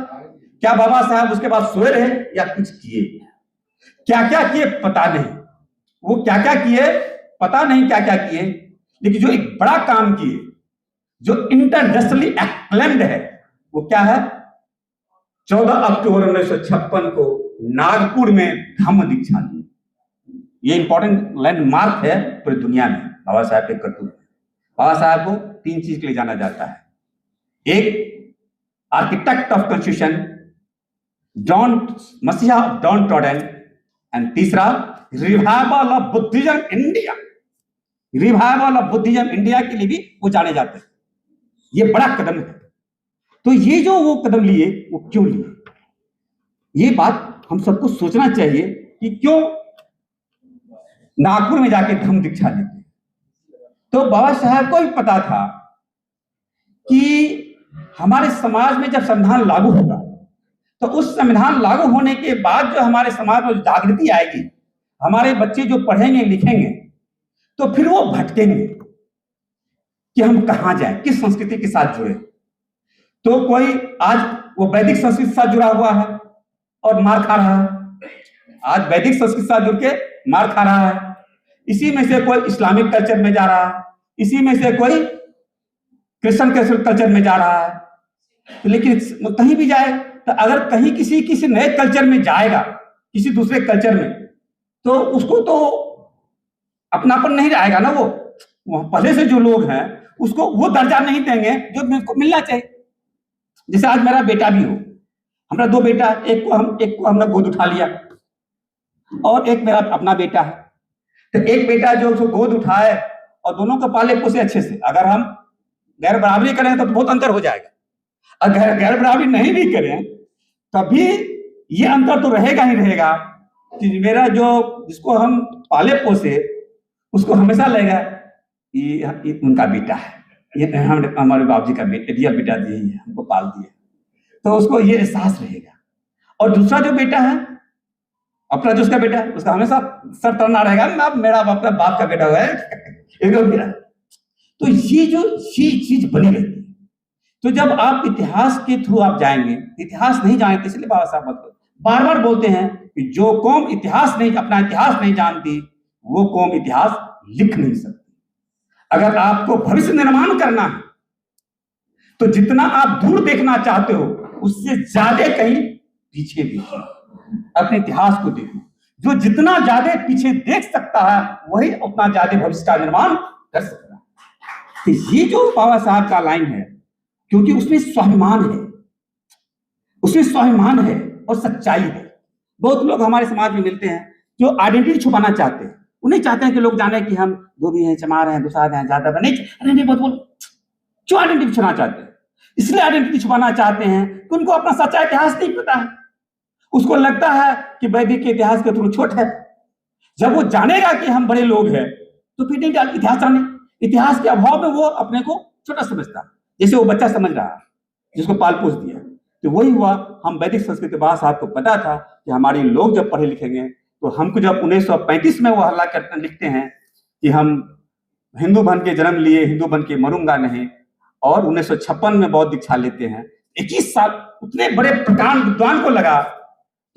क्या बाबा साहब उसके बाद सोए रहे या कुछ किए? क्या क्या किए पता नहीं, वो क्या क्या किए पता नहीं, क्या क्या किए, लेकिन जो एक बड़ा काम किए, जो इंटरनेशनली एक्लेम्ड है, वो क्या है? 14 अक्टूबर 1956 को नागपुर में धम्म दीक्षा दी। ये इंपॉर्टेंट लैंडमार्क है पूरी दुनिया में बाबा साहब के करतूत। बाबा साहब को 3 चीज के लिए जाना जाता है। एक, आर्किटेक्ट ऑफ कॉन्स्टिट्यूशन, मसीहा ऑफ डॉन टॉडन, एंड तीसरा, revival of Buddhism India. Revival of Buddhism India के लिए भी वो जाने जाते हैं। ये बड़ा कदम है। तो ये जो वो कदम लिए, वो क्यों लिए? ये बात हम सबको सोचना चाहिए कि क्यों नागपुर में जाके धम्म दीक्षा लेते। तो बाबा साहब को भी पता था कि हमारे समाज में जब संविधान लागू होगा, तो उस संविधान लागू होने के बाद जो हमारे समाज में जागृति आएगी, हमारे बच्चे जो पढ़ेंगे लिखेंगे, तो फिर वो भटकेंगे कि हम कहां जाएं, किस संस्कृति के साथ जुड़े। तो कोई आज वो वैदिक संस्कृति के साथ जुड़ा हुआ है और मार खा रहा है, आज वैदिक संस्कृति के साथ जुड़ के मार खा रहा है। इसी में से कोई इस्लामिक कल्चर में जा रहा है, इसी में से कोई क्रिश्चियन कल्चर में जा रहा है। लेकिन कहीं भी जाए, तो अगर कहीं किसी नए कल्चर में जाएगा, किसी दूसरे कल्चर में, तो उसको तो अपनापन नहीं रहेगा ना। वो पहले से जो लोग हैं उसको वो दर्जा नहीं देंगे जो मुझको मिलना चाहिए। जैसे आज मेरा बेटा भी हो, हमारा 2 बेटा, एक को हमने गोद उठा लिया और एक मेरा अपना बेटा है। तो एक बेटा जो उसको गोद उठाए और दोनों को पाले पोसे अच्छे से, अगर हम गैर बराबरी करें तो बहुत अंतर हो जाएगा। अगर गैर बराबरी नहीं भी करें तभी ये अंतर तो रहेगा ही रहेगा कि मेरा जिसको हम पाले पोसे उसको हमेशा लगेगा ये उनका बेटा है, ये हमारे बाबूजी का रियल बेटा यही है, हमको पाल दिया, तो उसको ये एहसास रहेगा। और दूसरा जो बेटा है, अपना जो उसका बेटा है, उसका हमेशा सर तरना रहेगा, मेरा अपना बाप का बेटा हुआ है। तो ये जो चीज बनी रहती है। तो जब आप इतिहास के थ्रू आप जाएंगे, इतिहास नहीं जानते, इसलिए बाबा साहब बार बार बोलते हैं कि जो कौम अपना इतिहास नहीं जानती, वो कौम इतिहास लिख नहीं सकती। अगर आपको भविष्य निर्माण करना है, तो जितना आप दूर देखना चाहते हो, उससे ज्यादा कहीं पीछे देखिए, अपने इतिहास को देखो। जो जितना ज्यादा पीछे देख सकता है, वही उतना ज्यादा भविष्य का निर्माण कर सकता है। तो ये जो बाबा साहब का लाइन है, क्योंकि उसमें स्वाभिमान है, उसमें स्वाभिमान है और सच्चाई है। बहुत लोग हमारे समाज में मिलते हैं जो आइडेंटिटी छुपाना चाहते हैं। वो नहीं चाहते हैं कि लोग जाने कि हम धोबी हैं, चमार हैं, दुसाध हैं, जादव हैं। नहीं, बहुत बोल क्यों आइडेंटिटी छुपाना चाहते हैं? इसलिए आइडेंटिटी छुपाना चाहते हैं कि उनको अपना सच्चा इतिहास नहीं पता है। उसको लगता है कि वैदिक के इतिहास के थोड़ा छोट है। जब वो जानेगा कि हम बड़े लोग हैं, तो फिर नहीं इतिहास जाने। इतिहास के अभाव में वो अपने को छोटा समझता है, जैसे वो बच्चा समझ रहा है जिसको पाल पोस दिया। तो वही हुआ, हम वैदिक संस्कृति बाबा साहब को पता था कि हमारे लोग जब पढ़े लिखेंगे, तो हमको जब 1935 में वो हल्ला करते लिखते हैं कि हम हिंदू बन के जन्म लिए, हिंदू बन के मरूंगा नहीं, और 1956 में बौद्ध दीक्षा लेते हैं। 21 साल उतने बड़े प्रकांड विद्वान को लगा,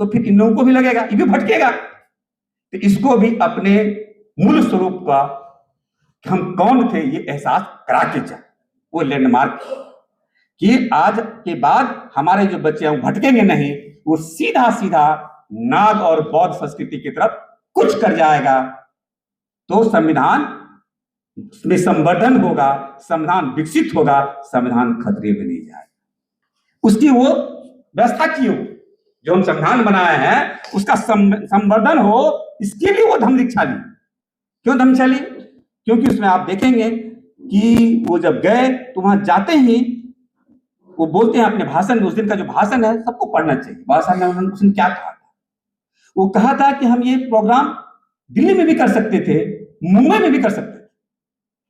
तो फिर इन लोगों को भी लगेगा, ये भी भटकेगा। तो इसको भी अपने मूल स्वरूप का हम कौन थे ये एहसास करा के जाए, वो लैंडमार्क कि आज के बाद हमारे जो बच्चे हैं वो भटकेंगे नहीं, वो सीधा सीधा नाग और बौद्ध संस्कृति की तरफ कुछ कर जाएगा। तो संविधान में संवर्धन होगा, संविधान विकसित होगा, संविधान खतरे में नहीं जाएगा। उसकी वो व्यवस्था की हो, जो हम संविधान बनाए हैं उसका संवर्धन हो, इसके लिए वो धम्म दीक्षा ली। क्यों धम्म दीक्षा ली? क्योंकि उसमें आप देखेंगे कि वो जब गए तो वहां जाते ही वो बोलते हैं अपने भाषण में, उस दिन का जो भाषण है सबको पढ़ना चाहिए। भाषण में उन्होंने क्या कहा था? वो कहा था कि हम ये प्रोग्राम दिल्ली में भी कर सकते थे, मुंबई में भी कर सकते थे,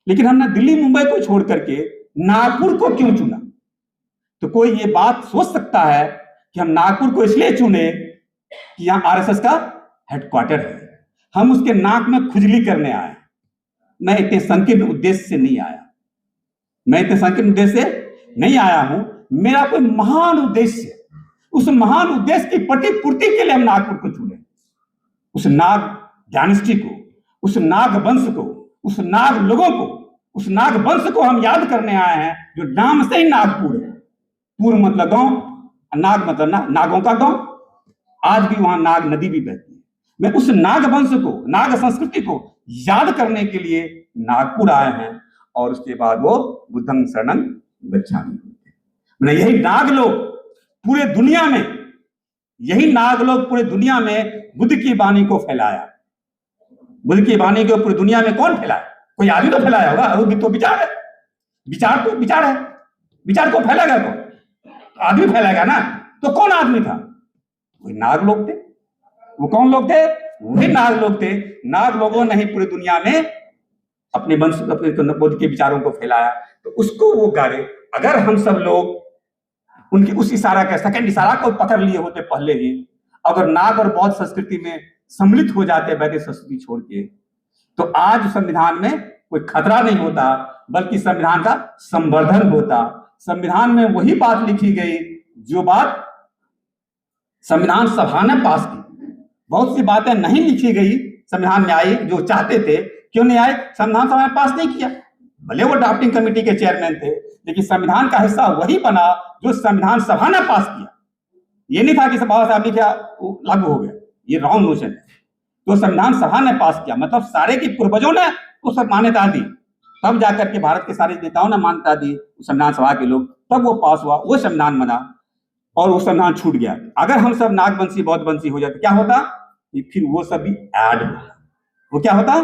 लेकिन हमने दिल्ली मुंबई को छोड़ करके नागपुर को क्यों चुना? तो कोई ये बात सोच सकता है कि हम नागपुर को इसलिए चुने कि यहाँ आरएसएस का हेडक्वार्टर है, हम उसके नाक में खुजली करने आए। मैं इतने संकीर्ण उद्देश्य से नहीं आया, मैं इतने संकीर्ण उद्देश्य से नहीं आया हूं। मेरा कोई महान उद्देश्य, उस महान उद्देश्य की प्रतिपूर्ति के लिए हम नागपुर को चुने। उस नाग डायनेस्टी को, उस नाग वंश को, उस नाग लोगों को, उस नाग वंश को हम याद करने आए हैं, जो नाम से ही नागपुर है। पूर्व मतलब गांव, नाग मतलब नागों का गांव। आज भी वहां नाग नदी भी बहती है। मैं उस नाग वंश को, नाग संस्कृति को याद करने के लिए नागपुर आए हैं। और उसके बाद वो बुद्धं शरणं गच्छामि। मैंने यही नाग लोग पूरे दुनिया में, यही नाग लोग पूरे दुनिया में बुद्ध की वाणी को फैलाया। बुद्ध की वाणी को पूरी दुनिया में कौन फैलाया? कोई आदमी तो फैलाया होगा। वो भी तो विचार है, विचार तो विचार है, विचार को फैलाएगा कौन? तो आदमी फैलाएगा ना। तो कौन आदमी था? वही नाग लोग थे। वो कौन लोग थे? वही नाग लोग थे। नाग लोगों ने ही पूरी दुनिया में अपने वंश, अपने बुद्ध के विचारों को फैलाया। तो उसको वो गाड़े। अगर हम सब लोग उनकी उस इशारा का, सेकंड इशारा को पकड़ लिए होते पहले ही, अगर नाग और बौद्ध संस्कृति में सम्मिलित हो जाते वैदिक संस्कृति छोड़ के, तो आज संविधान में कोई खतरा नहीं होता, बल्कि संविधान का संवर्धन होता। संविधान में वही बात लिखी गई जो बात संविधान सभा ने पास की। बहुत सी बातें नहीं लिखी गई संविधान में आई जो चाहते थे। क्यों नहीं आए? संविधान सभा ने पास नहीं किया। भले वो ड्राफ्टिंग कमेटी के चेयरमैन थे, लेकिन संविधान का हिस्सा वही बना जो संविधान सभा ने पास किया। ये नहीं था कि बाबा साहब ने किया लागू हो गया। ये रॉन्ग नोशन है। तो संविधान सभा ने पास किया, मतलब सारे के पूर्वजों ने उस मान्यता दी, तब जाकर के भारत के सारे नेताओं ने मान्यता दी, संविधान सभा के लोग, तब वो पास हुआ, वो संविधान बना और वो संविधान छूट गया। अगर हम सब नागवंशी बौद्धवंशी हो जाते क्या होता? फिर वो सब भी ऐड होता। वो क्या होता?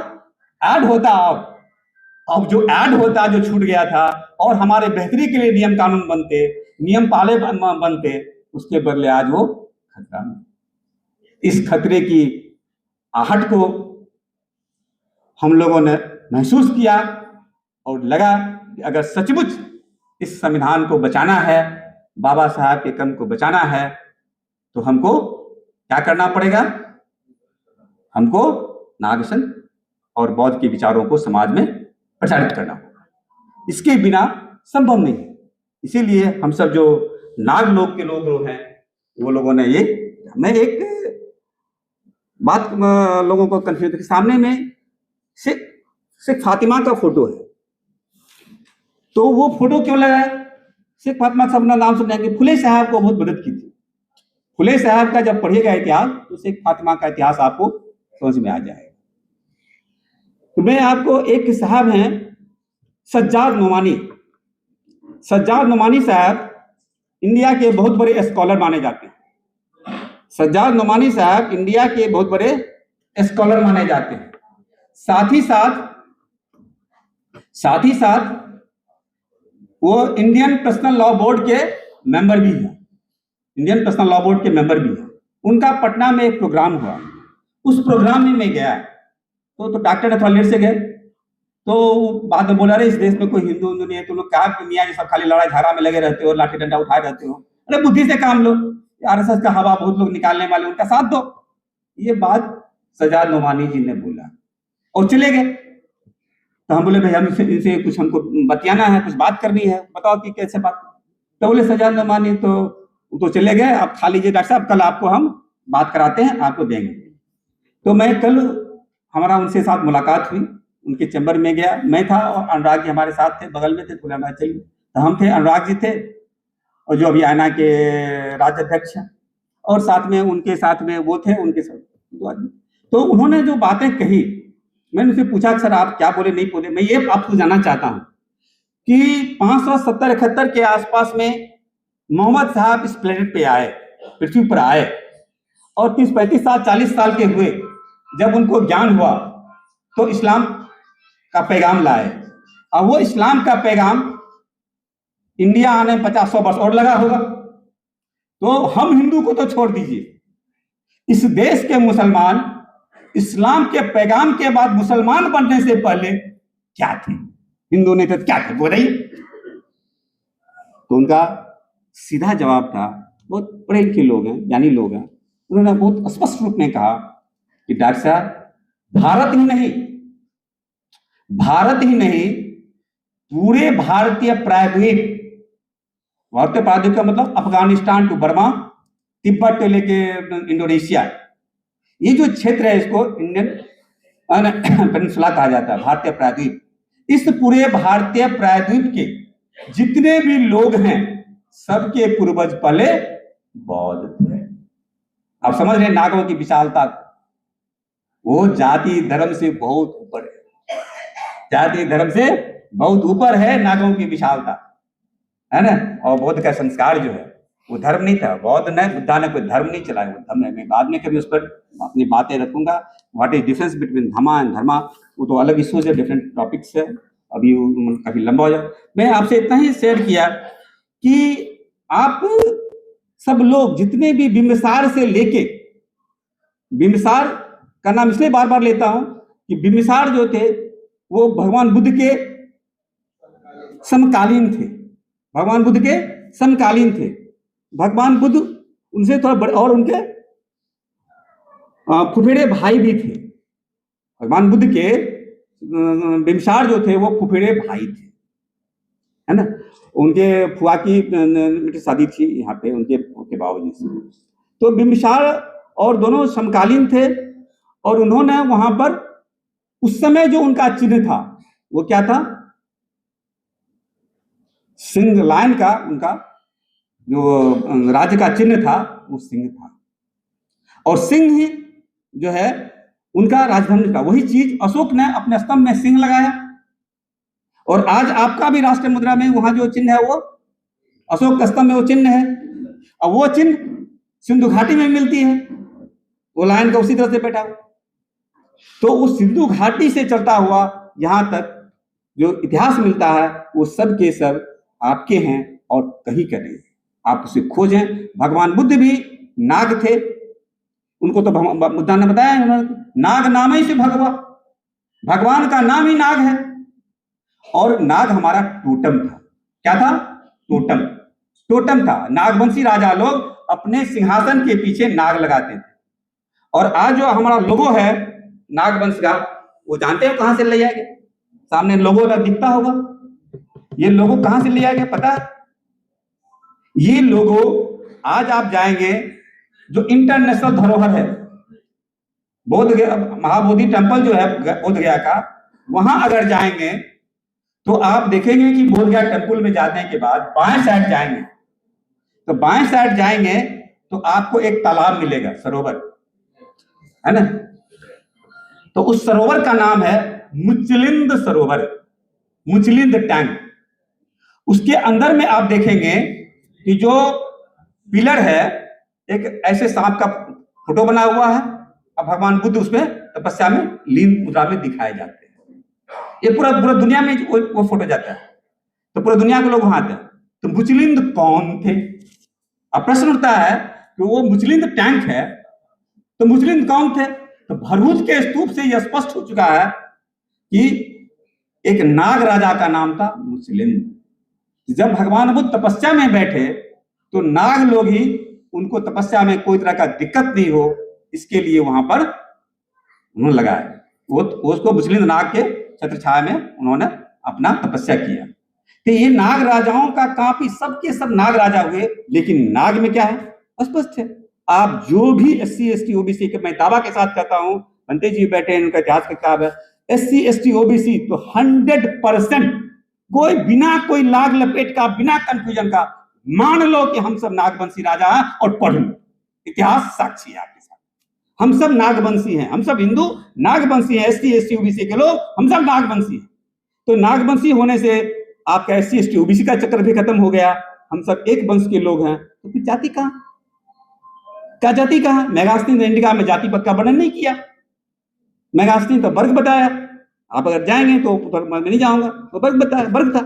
ऐड होता। अब जो ऐड होता, जो छूट गया था, और हमारे बेहतरी के लिए नियम कानून बनते, नियम पाले बनते, उसके बदले आज वो खतरा में। इस खतरे की आहट को हम लोगों ने महसूस किया और लगा कि अगर सचमुच इस संविधान को बचाना है, बाबा साहब के कर्म को बचाना है, तो हमको क्या करना पड़ेगा? हमको नागसन और बौद्ध के विचारों को समाज में प्रचारित करना होगा। इसके बिना संभव नहीं है। इसीलिए हम सब जो नाग लोग के लोग हैं, वो लोगों ने ये, मैं एक बात लोगों को कंफ्यूज, सामने में शेख फातिमा का फोटो है, तो वो फोटो क्यों लगाया? शेख फातिमा सब नाम सुनेंगे, फुले साहब को बहुत मदद की थी। फुले साहब का जब पढ़िएगा इतिहास, तो शेख फातिमा का इतिहास आपको समझ में आ जाएगा। तो मैं आपको, एक साहब हैं सज्जाद नोमानी। सज्जाद नोमानी साहब इंडिया के बहुत बड़े स्कॉलर माने जाते हैं। सज्जाद नोमानी साहब इंडिया के बहुत बड़े स्कॉलर माने जाते हैं। साथ ही साथ वो इंडियन पर्सनल लॉ बोर्ड के मेंबर भी हैं। इंडियन पर्सनल लॉ बोर्ड के मेंबर भी हैं। उनका पटना में एक प्रोग्राम हुआ, उस प्रोग्राम में मैं गया। तो डॉक्टर ने थोड़ा लेट से गए, तो बाद में बोला, अरे इस देश में कोई हिंदू नहीं है, तुम लोग क्या मियाँ ये सब खाली लड़ाई झगड़ा में लगे रहते हो, लाठी डंडा उठाए रहते हो, अरे बुद्धि से काम लो, आरएसएस का हवा बहुत लोग निकालने वाले, उनका साथ दो। ये बात सज्जाद नोमानी जी ने बोला और चले गए। तो हम बोले, भाई हम इनसे कुछ हमको बतियाना है, कुछ बात करनी है, बताओ कि कैसे बात। तो बोले सज्जाद नोमानी तो चले गए, आप खा लीजिए डॉक्टर साहब, कल आपको हम बात कराते हैं, आपको देंगे। तो मैं कल हमारा उनसे साथ मुलाकात हुई, उनके चैम्बर में गया। मैं था और अनुराग जी हमारे साथ थे, बगल में थे, बोले अनुराग चलिए। तो हम थे, अनुराग जी थे और जो अभी आयना के राज्य अध्यक्ष हैं, और साथ में उनके साथ में वो थे, उनके साथ दो आदमी। तो उन्होंने जो बातें कही, मैंने उनसे पूछा सर आप क्या बोले नहीं बोले। मैं ये आपको जानना चाहता हूँ कि 570-71 के आसपास में मोहम्मद साहब इस प्लेनेट पे आए, पृथ्वी पर आए, और 30-35 साल 40 साल के हुए। जब उनको ज्ञान हुआ तो इस्लाम का पैगाम लाए, और वो इस्लाम का पैगाम इंडिया आने 50-100 वर्ष और लगा होगा। तो हम हिंदू को तो छोड़ दीजिए, इस देश के मुसलमान इस्लाम के पैगाम के बाद मुसलमान बनने से पहले क्या थे? हिंदू नहीं थे क्या थे? बोलिए। तो उनका सीधा जवाब था, बहुत पढ़े लिखे लोग हैं, ज्ञानी लोग हैं, उन्होंने बहुत स्पष्ट रूप में कहा कि डॉक्टर साहब भारत ही नहीं पूरे भारतीय प्रायद्वीप का मतलब अफगानिस्तान टू बर्मा, तिब्बत से लेके इंडोनेशिया, ये जो क्षेत्र है इसको इंडियन पेनिनसुला कहा जाता है, भारतीय प्रायद्वीप। इस पूरे भारतीय प्रायद्वीप के जितने भी लोग हैं सबके पूर्वज पहले बौद्ध थे। आप समझ रहे हैं नागों की विशालता, वो जाति धर्म से बहुत ऊपर है, जाति धर्म से बहुत ऊपर है नागों की विशालता, है ना। और बौद्ध का संस्कार जो है वो धर्म नहीं था, बुद्धा ने कोई धर्म नहीं चलाया, वो धर्म है। मैं बाद में कभी उस पर अपनी बातें रखूंगा, what is difference between dharma and dharma, वो तो अलग इश्यूज है, डिफरेंट टॉपिक्स है, अभी काफी लंबा हो जाए। मैं आपसे इतना ही शेयर किया कि आप सब लोग जितने भी बिंबिसार से लेके, बिंबिसार का नाम इसलिए बार बार लेता हूं कि बिंबिसार जो थे वो भगवान बुद्ध के समकालीन थे, भगवान बुद्ध के समकालीन थे। भगवान बुद्ध उनसे थोड़ा बड़े और उनके फुफेड़े भाई भी थे। भगवान बुद्ध के बिंबिसार जो थे वो फुफेड़े भाई थे, है ना। उनके फुआ की शादी थी यहाँ पे उनके बाबूजी से, तो बिंबिसार और दोनों समकालीन थे। और उन्होंने वहां पर उस समय जो उनका चिन्ह था वो क्या था, सिंह लायन का, उनका जो राज्य का चिन्ह था वो सिंह था, और सिंह ही जो है उनका राजधर्म था। वही चीज अशोक ने अपने स्तंभ में सिंह लगाया, और आज आपका भी राष्ट्रीय मुद्रा में वहां जो चिन्ह है वो अशोक का स्तंभ में वो चिन्ह है, और वो चिन्ह सिंधु घाटी में मिलती है, वो लायन का उसी तरह से बैठा हुआ। तो उस सिंधु घाटी से चलता हुआ यहां तक जो इतिहास मिलता है वो सब के सब आपके हैं और कहीं का नहीं। आप उसे खोजें। भगवान बुद्ध भी नाग थे, उनको तो बुद्धा ने बताया उन्होंने, नाग नाम ही से भगवा, भगवान का नाम ही नाग है। और नाग हमारा टोटम था। क्या था? टोटम, टोटम था। नागवंशी राजा लोग अपने सिंहासन के पीछे नाग लगाते थे। और आज जो हमारा लोगो है नागवंश का, वो जानते हो कहां से ले आया गया? सामने लोगो दिखता होगा, ये लोगो कहां से ले आया गया पता है? ये लोगो आज आप जाएंगे जो इंटरनेशनल धरोहर है, बोध गया महाबोधि टेम्पल जो है बोध गया का, वहां अगर जाएंगे तो आप देखेंगे कि बोध गया टेम्पल में जाने के बाद बाएं साइड जाएंगे, तो बाएं साइड जाएंगे तो आपको एक तालाब मिलेगा, सरोवर, है ना। तो उस सरोवर का नाम है मुचलिंद सरोवर, मुचलिंद टैंक। उसके अंदर में आप देखेंगे कि जो पिलर है एक ऐसे सांप का फोटो बना हुआ है, और भगवान बुद्ध उसमें तपस्या में लीन मुद्रा में दिखाए जाते हैं। ये पूरा दुनिया में वो फोटो जाता है, तो पूरे दुनिया के लोग वहां आते हैं। तो मुचलिंद कौन थे? अब प्रश्न उठता है कि वो मुचलिंद टैंक है, तो मुचलिंद कौन थे? तो भरूच के स्तूप से यह स्पष्ट हो चुका है कि एक नाग राजा का नाम था मुचलिंद। जब भगवान बुद्ध तपस्या में बैठे तो नाग लोग ही उनको तपस्या में कोई तरह का दिक्कत नहीं हो, इसके लिए वहां पर उन्होंने लगाया। वो उसको मुचलिंद नाग के छत्र छाया में उन्होंने अपना तपस्या किया। तो ये नाग राजाओं का काफी सबके सब नाग राजा हुए, लेकिन नाग में क्या है? अस्पष्ट है। आप जो भी SC ST OBC के, मैं दावा के साथ कहता हूं, बनते जी बैठे हैं, उनका इतिहास का किताब है, SC ST OBC तो 100% कोई बिना कोई लाग लपेट का, बिना कंफ्यूजन का मान लो कि हम सब नागवंशी राजा हैं, और पढ़ लो, इतिहास साक्षी है आपके साथ। हम सब नागवंशी हैं, हम सब हिंदू नागवंशी हैं, SC ST OBC के लोग हम सब नागवंशी हैं। तो नागवंशी होने से आपका SC ST OBC का चक्कर भी खत्म हो गया, हम सब एक वंश के लोग हैं। तो फिर जाति कहां? क्या जाति कहां? मेगास्तीन ने इंडिका में जाति पद का वर्णन नहीं किया, मेगास्तीन तो वर्ग बताया। आप अगर जाएंगे तो मैं नहीं जाऊंगा, तो वर्ग बताया, वर्ग था,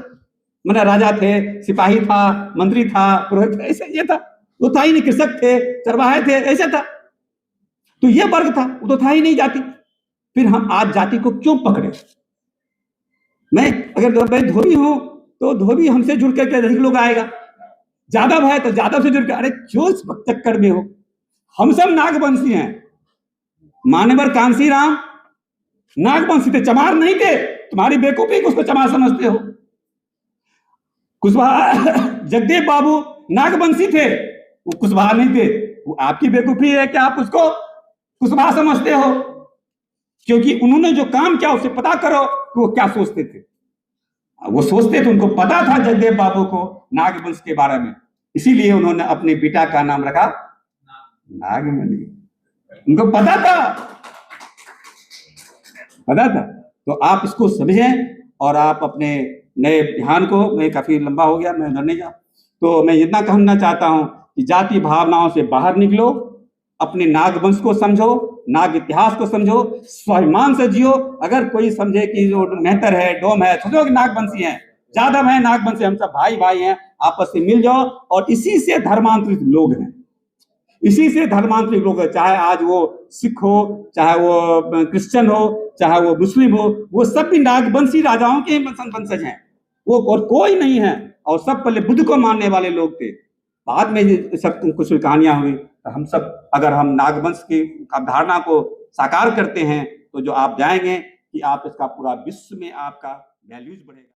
मैंने राजा थे, सिपाही था, मंत्री था, पुरोहित, ऐसे ये था, वो था ही नहीं, कृषक थे, चरवाहे थे, ऐसा था। तो ये वर्ग था, वो तो था ही नहीं जाति। फिर हम आज जाति को क्यों पकड़े? मैं अगर मैं धोबी हूं तो धोबी हमसे जुड़ करके अधिक लोग आएगा, यादव है तो यादव से जुड़ कर, अरे क्यों इस चक्कर में हो? हम सब नागवंशी हैं। मान्यवर कांसी राम नागवंशी थे, चमार नहीं थे। तुम्हारी बेवकूफी को उसको चमार समझते हो। कुशवाहा जगदेव बाबू नागवंशी थे, वो कुशवाहा नहीं थे, वो आपकी बेवकूफी है कि आप उसको कुशवाहा समझते हो, क्योंकि उन्होंने जो काम किया उसे पता करो कि वो क्या सोचते थे। वो सोचते थे, उनको पता था जगदेव बाबू को नागवंश के बारे में, इसीलिए उन्होंने अपने बेटा का नाम रखा नागमणि। उनको पता था। तो आप इसको समझें और आप अपने नए ध्यान को, मैं काफी लंबा हो गया, मैं उधर नहीं जा, तो मैं इतना कहना चाहता हूं कि जाति भावनाओं से बाहर निकलो, अपने नागवंश को समझो, नाग इतिहास को समझो, स्वाभिमान से जियो। अगर कोई समझे कि जो मेहतर है, डोम है, सोचो कि नागवंशी है, जादव है, नागवंशी, हम सब भाई भाई हैं, आपस में मिल जाओ। और इसी से धर्मांतरित लोग हैं, इसी से धर्मांतरित लोग हैं, चाहे आज वो सिख हो, चाहे वो क्रिश्चियन हो, चाहे वो मुस्लिम हो, वो सब भी नागवंशी राजाओं के वंशज हैं, वो और कोई नहीं है। और सब पहले बुद्ध को मानने वाले लोग थे, बाद में सब कुछ कहानियां हुई। हम सब अगर हम नागवंश की अवधारणा को साकार करते हैं तो जो आप जाएंगे कि आप इसका पूरा विश्व में आपका वैल्यूज बढ़ेगा।